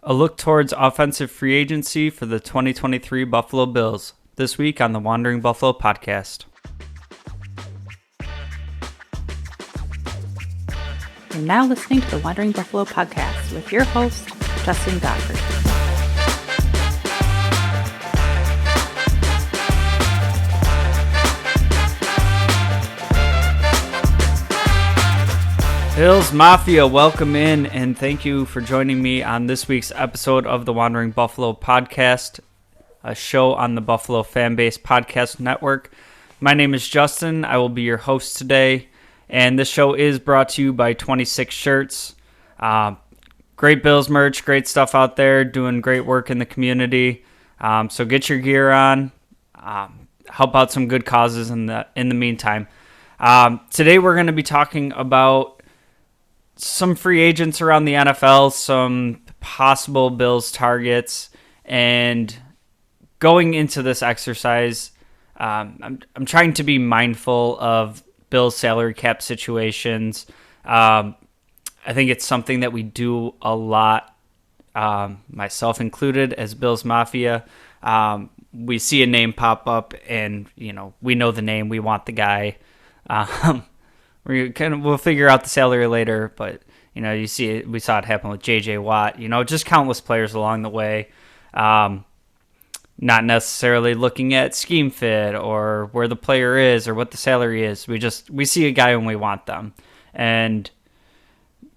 A look towards offensive free agency for the 2023 Buffalo Bills, this week on the Wandering Buffalo podcast. You're now listening to the Wandering Buffalo podcast with your host, Justin Godfrey. Bills Mafia, welcome in, and thank you for joining me on this week's episode of the Wandering Buffalo podcast, a show on the Buffalo FAMBase podcast network. My name is Justin. I will be your host today, and this show is brought to you by 26 Shirts. Great Bills merch, great stuff out there, doing great work in the community. So get your gear on, help out some good causes in the meantime. Today we're going to be talking about some free agents around the NFL, some possible Bills targets, and going into this exercise, I'm trying to be mindful of Bills salary cap situations. I think it's something that we do a lot, myself included, as Bills Mafia. We see a name pop up, and we know the name, we want the guy. We'll figure out the salary later, but you see it. We saw it happen with J.J. Watt. Just countless players along the way. Not necessarily looking at scheme fit or where the player is or what the salary is. We see a guy when we want them, and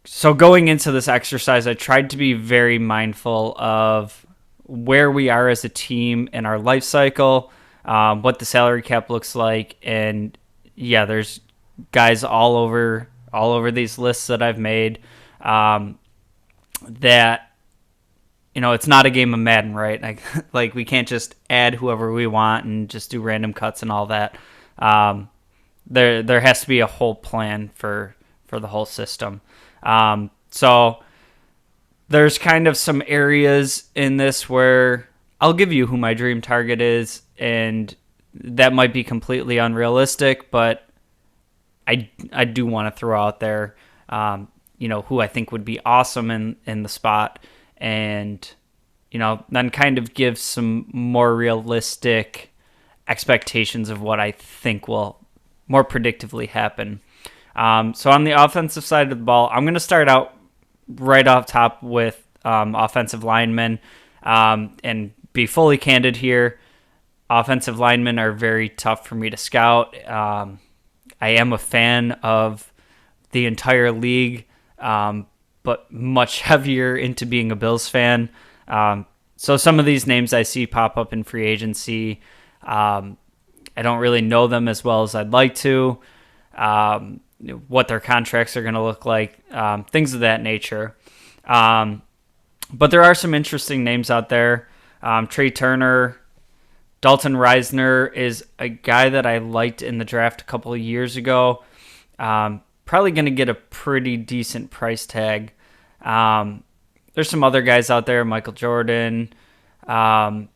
so going into this exercise, I tried to be very mindful of where we are as a team in our life cycle, what the salary cap looks like, and there's guys all over these lists that I've made, that it's not a game of Madden, right? Like we can't just add whoever we want and just do random cuts and all that. There has to be a whole plan for the whole system. So there's kind of some areas in this where I'll give you who my dream target is, and that might be completely unrealistic, but I do want to throw out there, who I think would be awesome in the spot, and, then kind of give some more realistic expectations of what I think will more predictively happen. So on the offensive side of the ball, I'm going to start out right off top with offensive linemen, and be fully candid here. Offensive linemen are very tough for me to scout. I am a fan of the entire league, but much heavier into being a Bills fan. So some of these names I see pop up in free agency, I don't really know them as well as I'd like to, what their contracts are going to look like, things of that nature. But there are some interesting names out there. Trey Turner, Dalton Reisner is a guy that I liked in the draft a couple of years ago. Probably going to get a pretty decent price tag. There's some other guys out there, Michael Jordan. And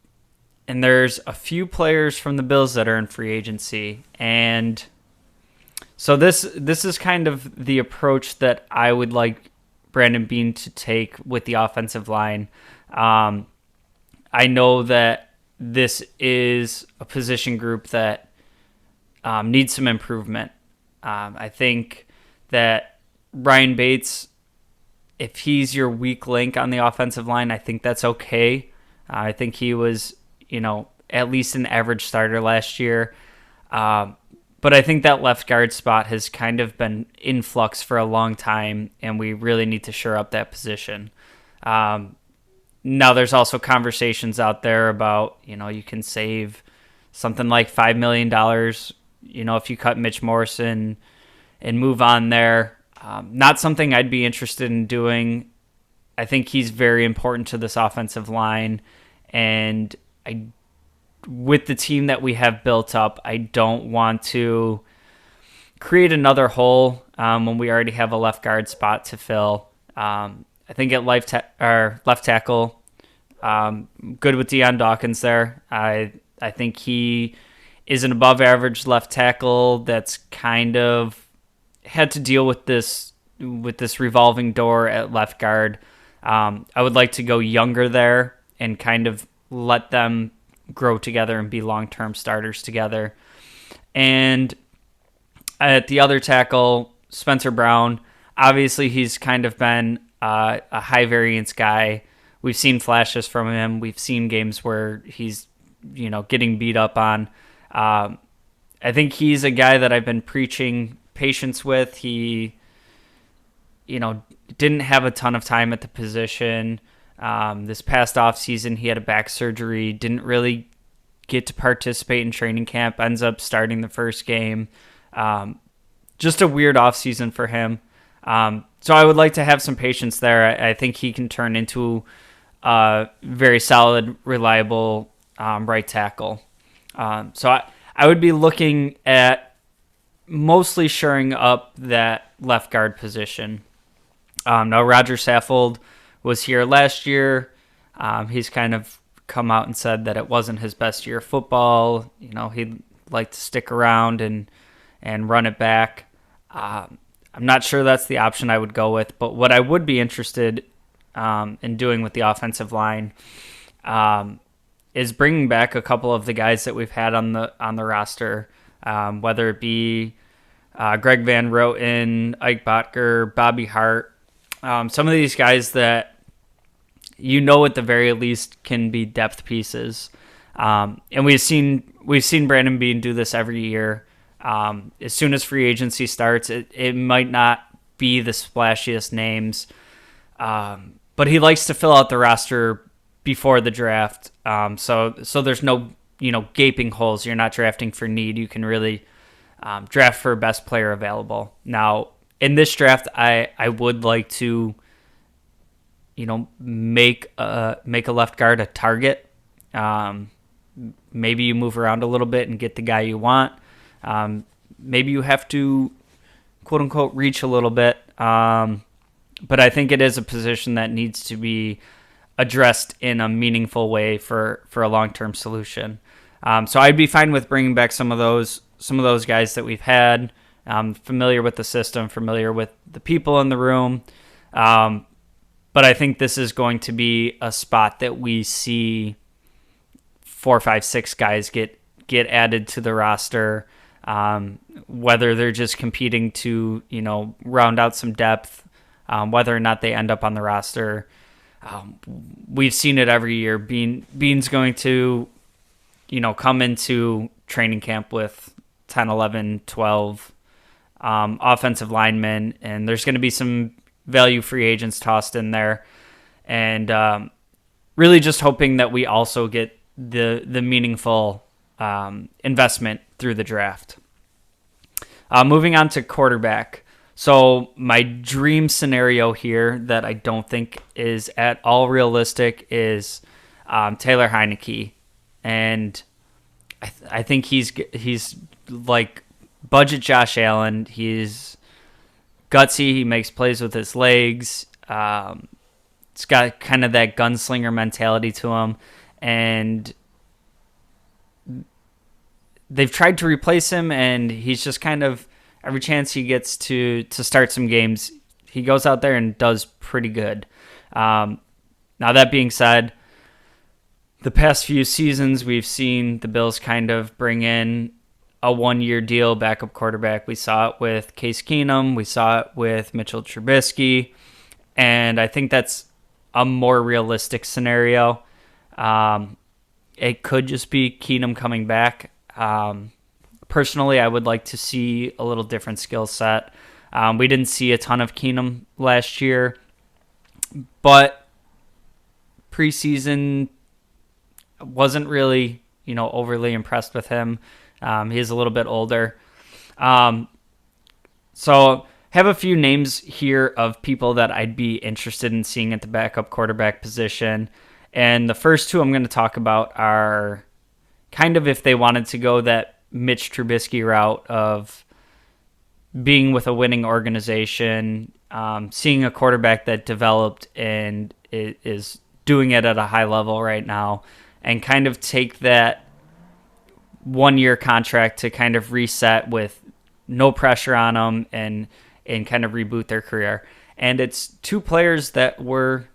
there's a few players from the Bills that are in free agency. And so this is kind of the approach that I would like Brandon Beane to take with the offensive line. I know that this is a position group that needs some improvement. I think that Ryan Bates, if he's your weak link on the offensive line, I think that's okay. I think he was, at least an average starter last year. But I think that left guard spot has kind of been in flux for a long time, and we really need to shore up that position. Now, there's also conversations out there about, you can save something like $5 million, if you cut Mitch Morrison and move on there. Not something I'd be interested in doing. I think he's very important to this offensive line, and with the team that we have built up, I don't want to create another hole when we already have a left guard spot to fill. I think at left tackle, good with Deion Dawkins there. I think he is an above average left tackle that's kind of had to deal with this revolving door at left guard. I would like to go younger there and kind of let them grow together and be long-term starters together. And at the other tackle, Spencer Brown, obviously he's kind of been a high variance guy. We've seen flashes from him. We've seen games where he's, getting beat up on. I think he's a guy that I've been preaching patience with. He, didn't have a ton of time at the position. This past offseason, he had a back surgery, didn't really get to participate in training camp, ends up starting the first game. Just a weird offseason for him. So I would like to have some patience there. I think he can turn into a very solid, reliable right tackle. So I would be looking at mostly shoring up that left guard position. Now, Roger Saffold was here last year. He's kind of come out and said that it wasn't his best year of football. He'd like to stick around and run it back. I'm not sure that's the option I would go with, but what I would be interested in doing with the offensive line is bringing back a couple of the guys that we've had on the roster, whether it be Greg Van Roten, Ike Botker, Bobby Hart. Some of these guys that at the very least can be depth pieces, and we've seen Brandon Beane do this every year. As soon as free agency starts, it might not be the splashiest names, but he likes to fill out the roster before the draft. So there's no gaping holes. You're not drafting for need. You can really draft for best player available. Now, in this draft, I would like to make a left guard a target. Maybe you move around a little bit and get the guy you want. Maybe you have to, quote unquote, reach a little bit. But I think it is a position that needs to be addressed in a meaningful way for a long-term solution. So I'd be fine with bringing back some of those guys that we've had. Familiar with the system, familiar with the people in the room. But I think this is going to be a spot that we see 4, 5, 6 guys get added to the roster, whether they're just competing to, round out some depth, whether or not they end up on the roster. We've seen it every year. Beane's going to, come into training camp with 10, 11, 12 offensive linemen, and there's going to be some value free agents tossed in there, and really just hoping that we also get the meaningful investment through the draft. Moving on to quarterback. So my dream scenario here that I don't think is at all realistic is Taylor Heineke, and I think he's like budget Josh Allen. He's gutsy. He makes plays with his legs. It's got kind of that gunslinger mentality to him, and they've tried to replace him, and he's just kind of, every chance he gets to start some games, he goes out there and does pretty good. Now, that being said, the past few seasons, we've seen the Bills kind of bring in a one-year deal backup quarterback. We saw it with Case Keenum. We saw it with Mitchell Trubisky. And I think that's a more realistic scenario. It could just be Keenum coming back. Personally, I would like to see a little different skill set. We didn't see a ton of Keenum last year, but preseason wasn't really, overly impressed with him. He's a little bit older. So have a few names here of people that I'd be interested in seeing at the backup quarterback position. And the first two I'm going to talk about are kind of if they wanted to go that Mitch Trubisky route of being with a winning organization, seeing a quarterback that developed and is doing it at a high level right now, and kind of take that one-year contract to kind of reset with no pressure on them and kind of reboot their career. And it's two players that were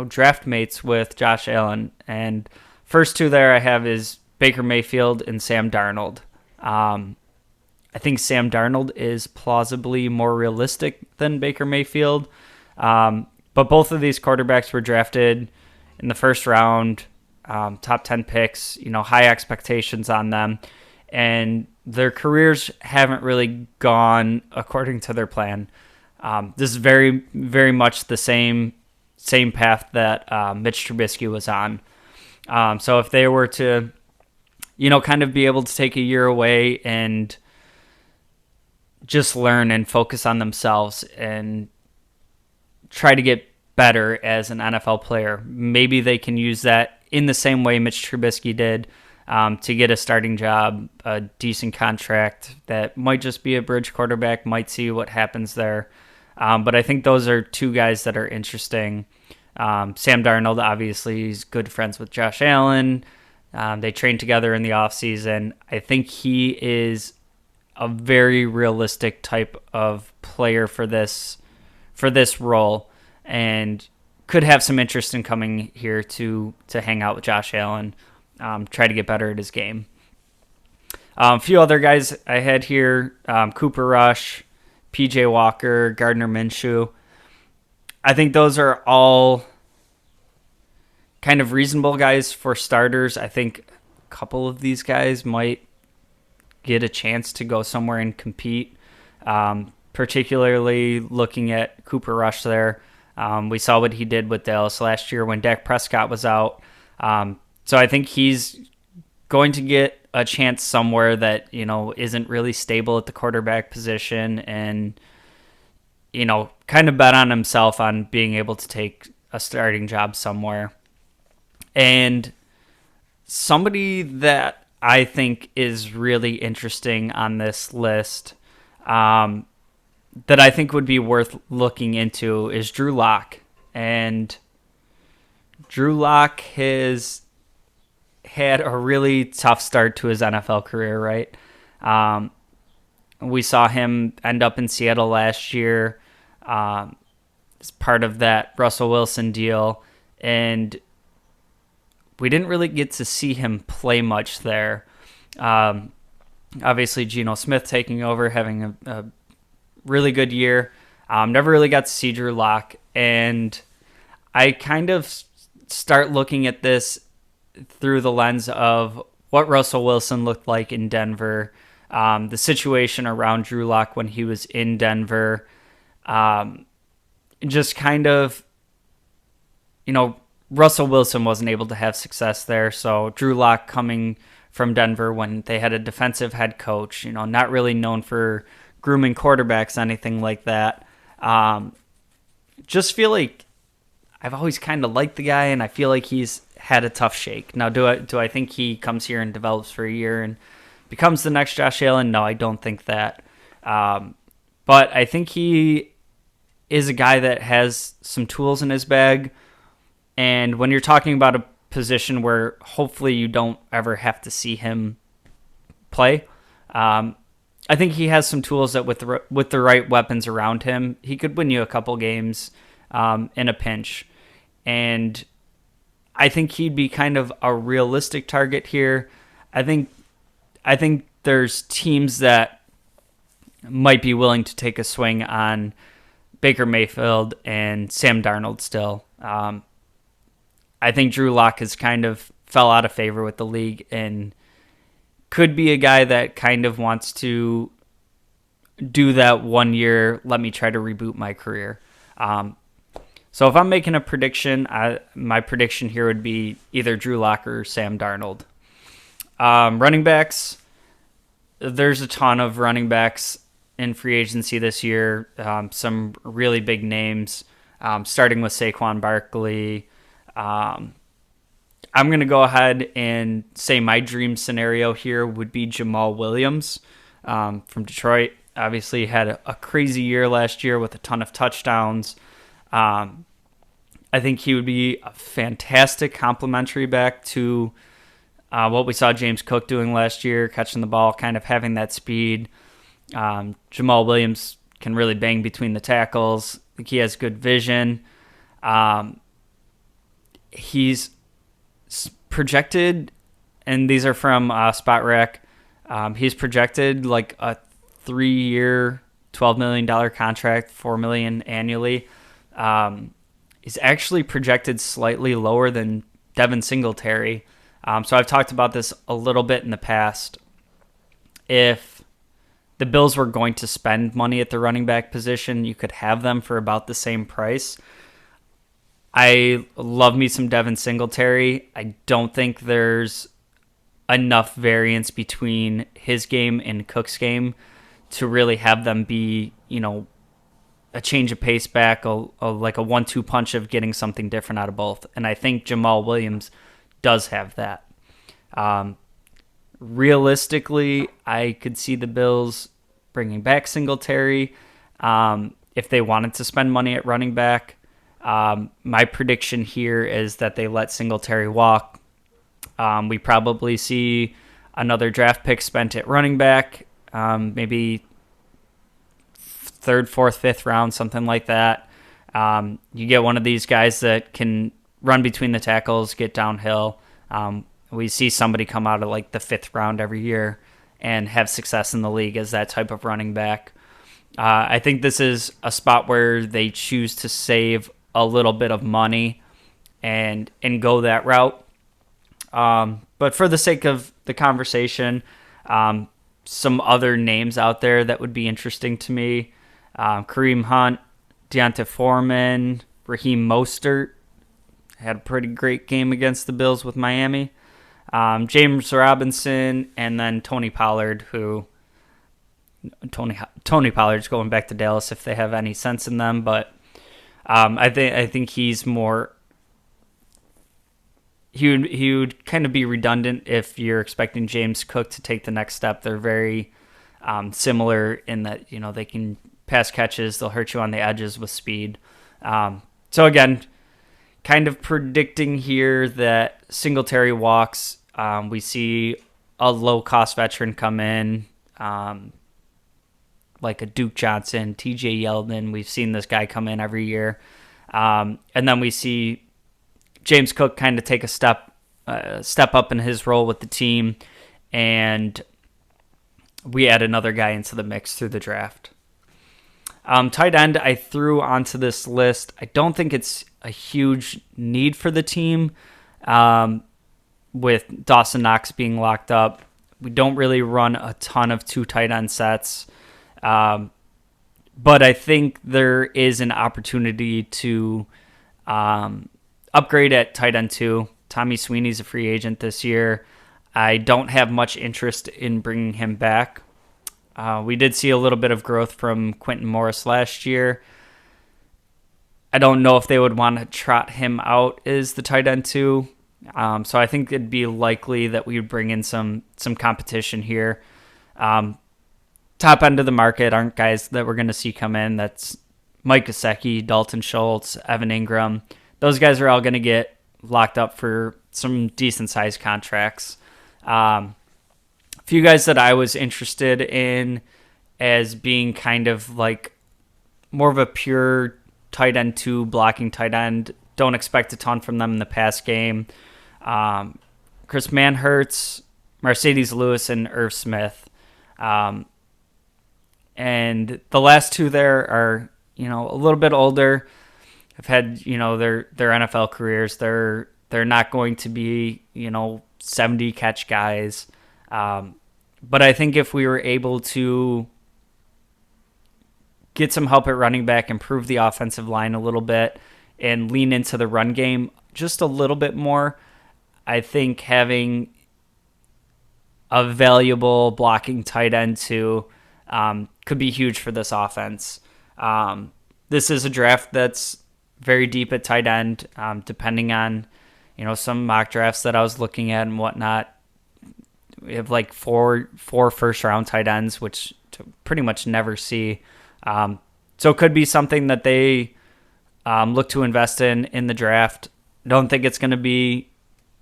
draft mates with Josh Allen. And first two there I have is Baker Mayfield and Sam Darnold. I think Sam Darnold is plausibly more realistic than Baker Mayfield. But both of these quarterbacks were drafted in the first round, top 10 picks, high expectations on them. And their careers haven't really gone according to their plan. This is very, very much the same path that Mitch Trubisky was on. So if they were to, kind of be able to take a year away and just learn and focus on themselves and try to get better as an NFL player, maybe they can use that in the same way Mitch Trubisky did to get a starting job, a decent contract that might just be a bridge quarterback, might see what happens there. But I think those are two guys that are interesting. Sam Darnold, obviously, he's good friends with Josh Allen. They trained together in the offseason. I think he is a very realistic type of player for this role, and could have some interest in coming here to hang out with Josh Allen, try to get better at his game. A few other guys I had here, Cooper Rush, PJ Walker, Gardner Minshew. I think those are all kind of reasonable guys for starters. I think a couple of these guys might get a chance to go somewhere and compete, particularly looking at Cooper Rush there. We saw what he did with Dallas last year when Dak Prescott was out. So I think he's going to get a chance somewhere that, isn't really stable at the quarterback position, and, kind of bet on himself on being able to take a starting job somewhere. And somebody that I think is really interesting on this list, that I think would be worth looking into, is Drew Lock. And Drew Lock has had a really tough start to his NFL career, right? We saw him end up in Seattle last year as part of that Russell Wilson deal, and we didn't really get to see him play much there. Obviously, Geno Smith taking over, having a really good year. Never really got to see Drew Lock, and I kind of start looking at this through the lens of what Russell Wilson looked like in Denver, the situation around Drew Lock when he was in Denver, just kind of, Russell Wilson wasn't able to have success there. So Drew Lock coming from Denver when they had a defensive head coach, not really known for grooming quarterbacks, anything like that. Just feel like I've always kind of liked the guy, and I feel like he's had a tough shake. Now, do I think he comes here and develops for a year and becomes the next Josh Allen? No, I don't think that. But I think he is a guy that has some tools in his bag. And when you're talking about a position where hopefully you don't ever have to see him play, I think he has some tools that with the right weapons around him, he could win you a couple games in a pinch. And I think he'd be kind of a realistic target here. I think there's teams that might be willing to take a swing on Baker Mayfield and Sam Darnold still. I think Drew Lock has kind of fell out of favor with the league and could be a guy that kind of wants to do that 1 year, let me try to reboot my career. So if I'm making a prediction, my prediction here would be either Drew Lock or Sam Darnold. Running backs, there's a ton of running backs in free agency this year. Some really big names, starting with Saquon Barkley. I'm going to go ahead and say my dream scenario here would be Jamal Williams from Detroit. Obviously had a crazy year last year with a ton of touchdowns. I think he would be a fantastic complementary back to what we saw James Cook doing last year, catching the ball, kind of having that speed. Jamal Williams can really bang between the tackles. I think he has good vision. he's projected, and these are from Spot Rack. He's projected like a 3-year, $12 million contract, $4 million annually. Is actually projected slightly lower than Devin Singletary. So I've talked about this a little bit in the past. If the Bills were going to spend money at the running back position, you could have them for about the same price. I love me some Devin Singletary. I don't think there's enough variance between his game and Cook's game to really have them be, a change of pace back, like a 1-2 punch of getting something different out of both. And I think Jamal Williams does have that. Realistically, I could see the Bills bringing back Singletary if they wanted to spend money at running back. My prediction here is that they let Singletary walk. We probably see another draft pick spent at running back, maybe 3rd, 4th, 5th round, something like that. You get one of these guys that can run between the tackles, get downhill. We see somebody come out of like the 5th round every year and have success in the league as that type of running back. I think this is a spot where they choose to save a little bit of money and go that route. But for the sake of the conversation, some other names out there that would be interesting to me. Kareem Hunt, Deonta Foreman, Raheem Mostert had a pretty great game against the Bills with Miami. James Robinson, and then Tony Pollard, Tony Pollard's going back to Dallas if they have any sense in them, but I think he's more. He would kind of be redundant if you're expecting James Cook to take the next step. They're very similar in that they can pass catches, they'll hurt you on the edges with speed. So again, kind of predicting here that Singletary walks. We see a low-cost veteran come in, like a Duke Johnson, TJ Yeldon. We've seen this guy come in every year. And then we see James Cook kind of take a step up in his role with the team, and we add another guy into the mix through the draft. Tight end I threw onto this list. I don't think it's a huge need for the team. With Dawson Knox being locked up, we don't really run a ton of 2 tight end sets. But I think there is an opportunity to upgrade at tight end 2. Tommy Sweeney's a free agent this year. I don't have much interest in bringing him back. We did see a little bit of growth from Quentin Morris last year. I don't know if they would want to trot him out as the tight end 2. So I think it'd be likely that we would bring in some competition here. Top end of the market aren't guys that we're going to see come in. That's Mike Gesicki, Dalton Schultz, Evan Ingram. Those guys are all going to get locked up for some decent-sized contracts. A few guys that I was interested in as being kind of like more of a pure tight end 2 blocking tight end. Don't expect a ton from them in the pass game. Chris Manhertz, Mercedes Lewis, and Irv Smith. And the last 2 there are, a little bit older. Have had, their NFL careers. They're not going to be, 70 catch guys. But I think if we were able to get some help at running back, improve the offensive line a little bit, and lean into the run game just a little bit more, I think having a valuable blocking tight end 2 could be huge for this offense. This is a draft that's very deep at tight end, depending on, some mock drafts that I was looking at and whatnot. We have like four first-round tight ends, which pretty much never see. So it could be something that they look to invest in the draft. Don't think it's going to be,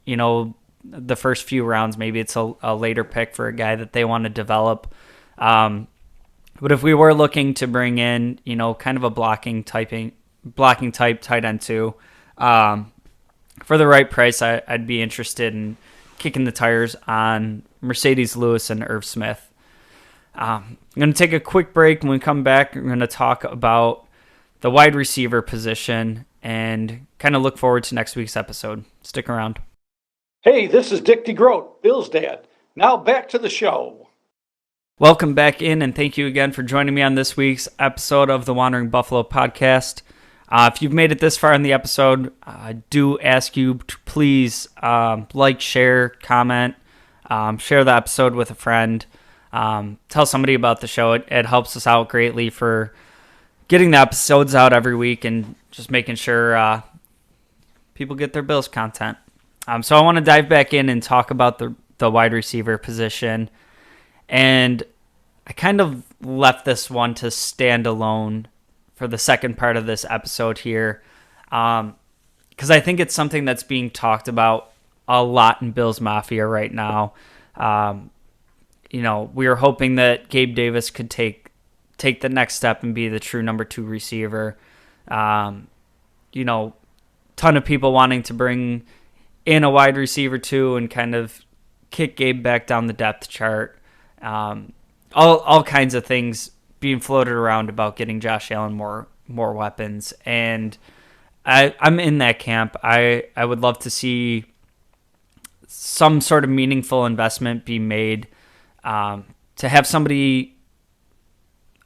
the first few rounds. Maybe it's a later pick for a guy that they want to develop. But if we were looking to bring in, kind of a blocking type tight end 2, for the right price, I'd be interested in kicking the tires on Mercedes Lewis and Irv Smith. I'm going to take a quick break. When we come back, we're going to talk about the wide receiver position and kind of look forward to next week's episode. Stick around. Hey, this is Dick DeGroat, Bill's dad. Now back to the show. Welcome back in, and thank you again for joining me on this week's episode of the Wandering Buffalo podcast. If you've made it this far in the episode, I do ask you to please like, share, comment, share the episode with a friend. Tell somebody about the show. It helps us out greatly for getting the episodes out every week and just making sure people get their Bills content. So I want to dive back in and talk about the wide receiver position. And I kind of left this one to stand alone for the second part of this episode here, because I think it's something that's being talked about a lot in Bills Mafia right now. We were hoping that Gabe Davis could take the next step and be the true number 2 receiver. Ton of people wanting to bring in a wide receiver too and kind of kick Gabe back down the depth chart. All kinds of things being floated around about getting Josh Allen more weapons, and I'm in that camp. I would love to see some sort of meaningful investment be made to have somebody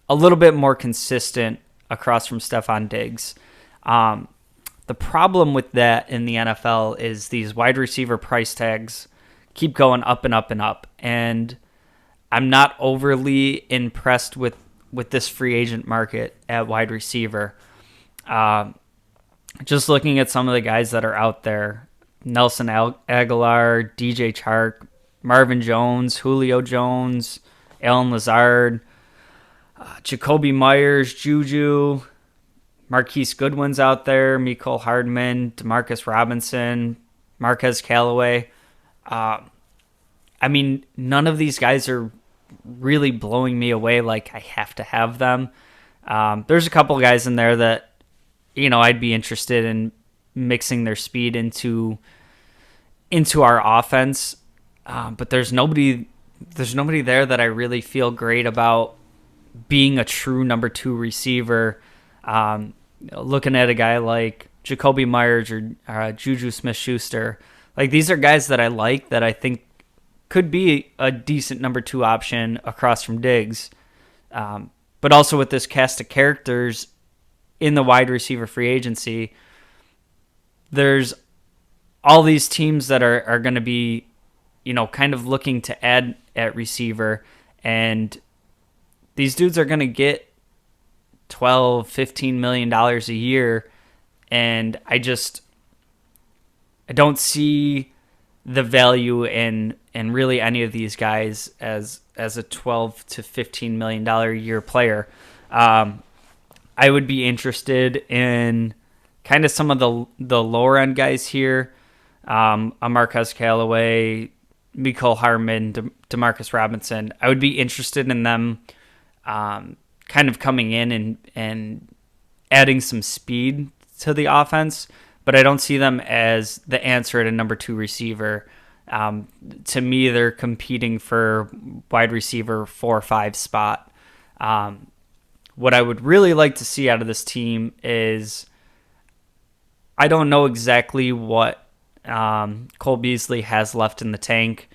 a little bit more consistent across from Stephon Diggs. The problem with that in the NFL is these wide receiver price tags keep going up and up and up, and I'm not overly impressed with this free agent market at wide receiver. Just looking at some of the guys that are out there, Nelson Aguilar, DJ Chark, Marvin Jones, Julio Jones, Allen Lazard, Jacoby Myers, Juju, Marquise Goodwin's out there, Mecole Hardman, Demarcus Robinson, Marquez Callaway. None of these guys are really blowing me away like I have to have them. There's a couple guys in there that, I'd be interested in mixing their speed into our offense. But there's nobody there that I really feel great about being a true number 2 receiver. Looking at a guy like Jacoby Myers or Juju Smith-Schuster, like these are guys that I like, that I think could be a decent number 2 option across from Diggs. But also with this cast of characters in the wide receiver free agency, there's all these teams that are going to be, kind of looking to add at receiver, and these dudes are going to get $12-15 million a year, and I don't see the value in really any of these guys as a $12 to $15 million a year player. I would be interested in kind of some of the lower end guys here. A Marquez Callaway, Mecole Hardman, Demarcus Robinson. I would be interested in them kind of coming in and adding some speed to the offense, but I don't see them as the answer at a number 2 receiver. To me, they're competing for wide receiver 4 or 5 spot. What I would really like to see out of this team is, I don't know exactly what Cole Beasley has left in the tank.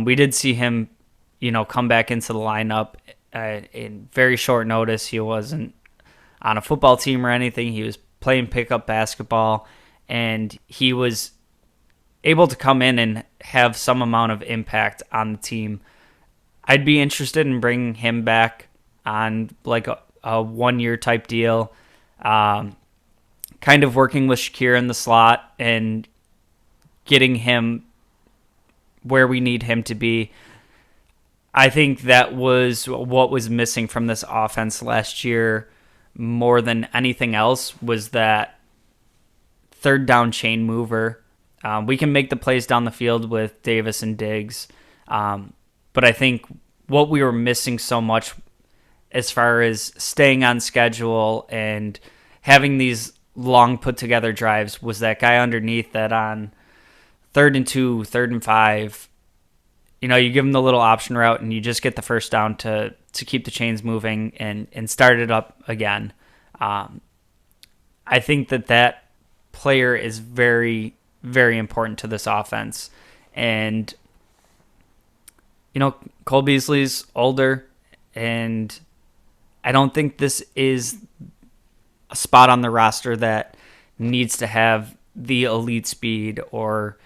We did see him, come back into the lineup in very short notice. He wasn't on a football team or anything. He was playing pickup basketball, and he was able to come in and have some amount of impact on the team. I'd be interested in bringing him back on like a 1-year type deal, kind of working with Shakir in the slot and getting him where we need him to be. I think that was what was missing from this offense last year more than anything else, was that third down chain mover. We can make the plays down the field with Davis and Diggs, but I think what we were missing so much as far as staying on schedule and having these long put together drives was that guy underneath that on 3rd and 2, 3rd and 5. You give him the little option route and you just get the first down to keep the chains moving and start it up again. I think that player is very, very important to this offense. And, Cole Beasley's older, and I don't think this is a spot on the roster that needs to have the elite speed or,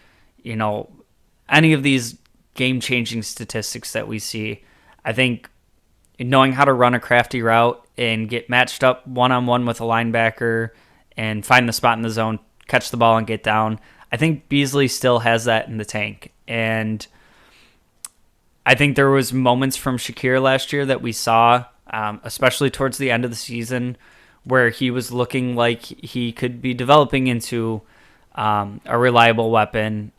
any of these game-changing statistics that we see. I think knowing how to run a crafty route and get matched up one-on-one with a linebacker and find the spot in the zone, catch the ball and get down, I think Beasley still has that in the tank. And I think there was moments from Shakir last year that we saw, especially towards the end of the season, where he was looking like he could be developing into a reliable weapon,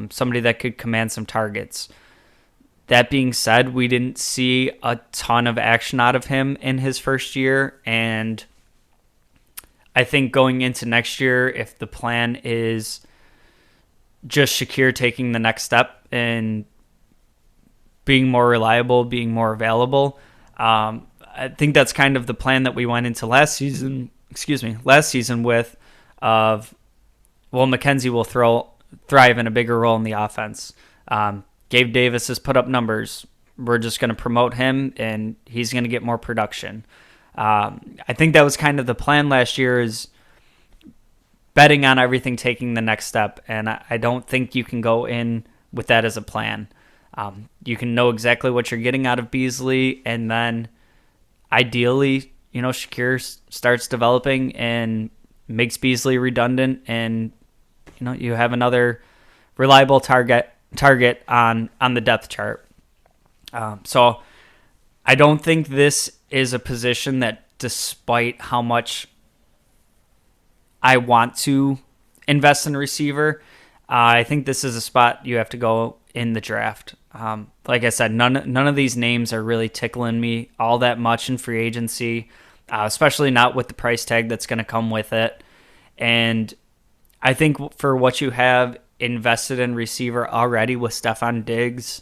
somebody that could command some targets. That being said, we didn't see a ton of action out of him in his first year, and I think going into next year, if the plan is just Shakir taking the next step and being more reliable, being more available, I think that's kind of the plan that we went into last season with McKenzie will thrive in a bigger role in the offense. Gabe Davis has put up numbers. We're just going to promote him, and he's going to get more production. I think that was kind of the plan last year, is betting on everything taking the next step, and I don't think you can go in with that as a plan. You can know exactly what you're getting out of Beasley, and then ideally, Shakir starts developing and makes Beasley redundant, and you have another reliable target on the depth chart. So I don't think this is a position that, despite how much I want to invest in a receiver, I think this is a spot you have to go in the draft. Like I said, none of these names are really tickling me all that much in free agency, especially not with the price tag that's going to come with it. And I think for what you have invested in receiver already with Stephon Diggs,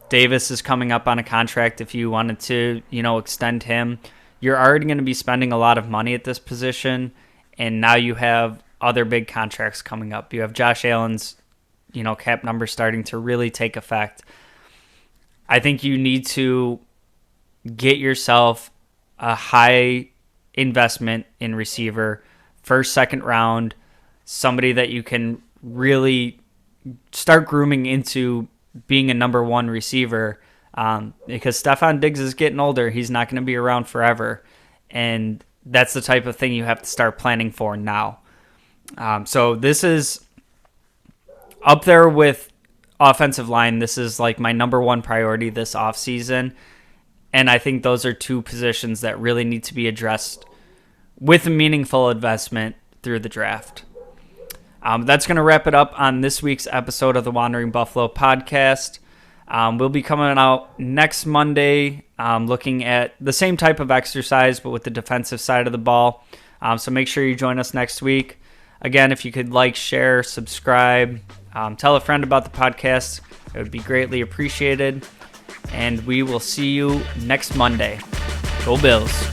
Davis is coming up on a contract. If you wanted to, extend him, you're already going to be spending a lot of money at this position. And now you have other big contracts coming up. You have Josh Allen's, cap number starting to really take effect. I think you need to get yourself a high investment in receiver, first, second round, somebody that you can really start grooming into being a number one receiver, because Stephon Diggs is getting older. He's not going to be around forever. And that's the type of thing you have to start planning for now. So this is up there with offensive line. This is like my number one priority this offseason. And I think those are two positions that really need to be addressed with a meaningful investment through the draft. That's going to wrap it up on this week's episode of the Wandering Buffalo podcast. We'll be coming out next Monday looking at the same type of exercise, but with the defensive side of the ball. So make sure you join us next week. Again, if you could like, share, subscribe, tell a friend about the podcast, it would be greatly appreciated. And we will see you next Monday. Go Bills.